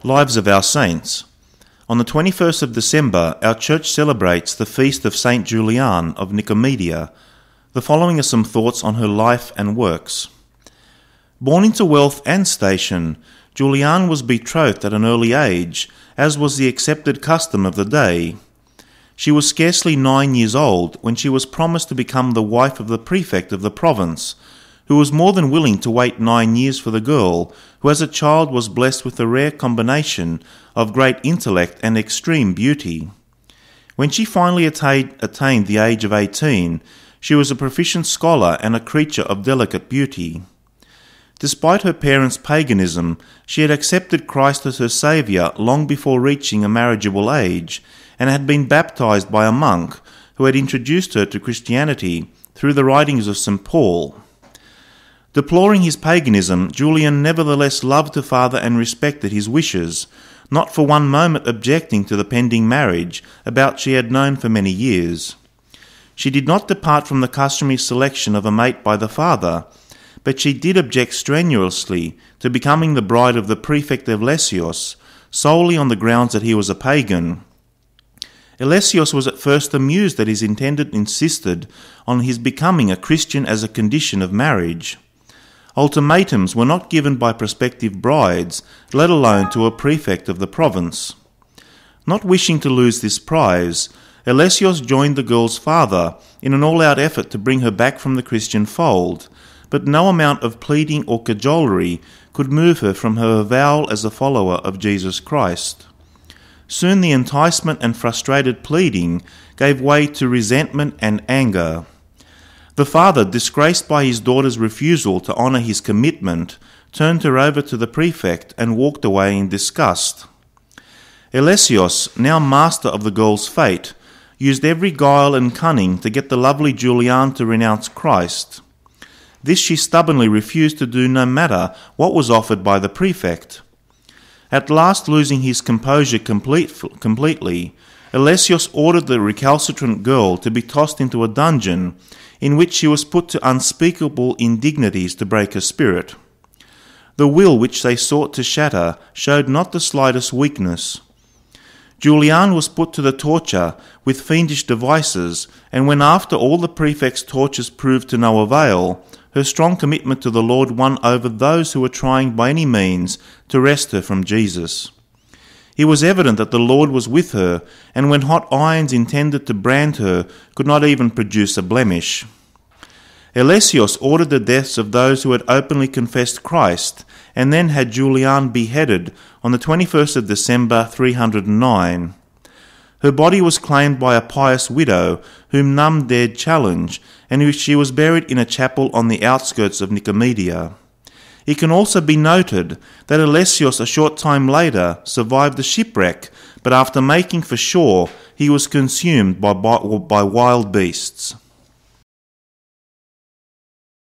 Lives of our Saints. On the 21st of December, our church celebrates the feast of Saint Juliane of Nicomedia. The following are some thoughts on her life and works. Born into wealth and station, Juliane was betrothed at an early age, as was the accepted custom of the day. She was scarcely 9 years old when she was promised to become the wife of the prefect of the province, who was more than willing to wait 9 years for the girl, who as a child was blessed with a rare combination of great intellect and extreme beauty. When she finally attained the age of 18, she was a proficient scholar and a creature of delicate beauty. Despite her parents' paganism, she had accepted Christ as her saviour long before reaching a marriageable age, and had been baptized by a monk who had introduced her to Christianity through the writings of St. Paul. Deploring his paganism, Juliane nevertheless loved her father and respected his wishes, not for one moment objecting to the pending marriage, about she had known for many years. She did not depart from the customary selection of a mate by the father, but she did object strenuously to becoming the bride of the prefect of Lesios, solely on the grounds that he was a pagan. Lesios was at first amused that his intendant insisted on his becoming a Christian as a condition of marriage. Ultimatums were not given by prospective brides, let alone to a prefect of the province. Not wishing to lose this prize, Lesios joined the girl's father in an all-out effort to bring her back from the Christian fold, but no amount of pleading or cajolery could move her from her avowal as a follower of Jesus Christ. Soon the enticement and frustrated pleading gave way to resentment and anger. The father, disgraced by his daughter's refusal to honour his commitment, turned her over to the prefect and walked away in disgust. Lesios, now master of the girl's fate, used every guile and cunning to get the lovely Juliane to renounce Christ. This she stubbornly refused to do no matter what was offered by the prefect. At last, losing his composure completely, Lesios ordered the recalcitrant girl to be tossed into a dungeon, in which she was put to unspeakable indignities to break her spirit. The will which they sought to shatter showed not the slightest weakness. Juliane was put to the torture with fiendish devices, and when after all the prefect's tortures proved to no avail, her strong commitment to the Lord won over those who were trying by any means to wrest her from Jesus. It was evident that the Lord was with her, and when hot irons intended to brand her could not even produce a blemish. Lesios ordered the deaths of those who had openly confessed Christ, and then had Juliane beheaded on the 21st of December 309. Her body was claimed by a pious widow, whom none dared challenge, and she was buried in a chapel on the outskirts of Nicomedia. It can also be noted that Lesios a short time later survived the shipwreck, but after making for shore, he was consumed by wild beasts.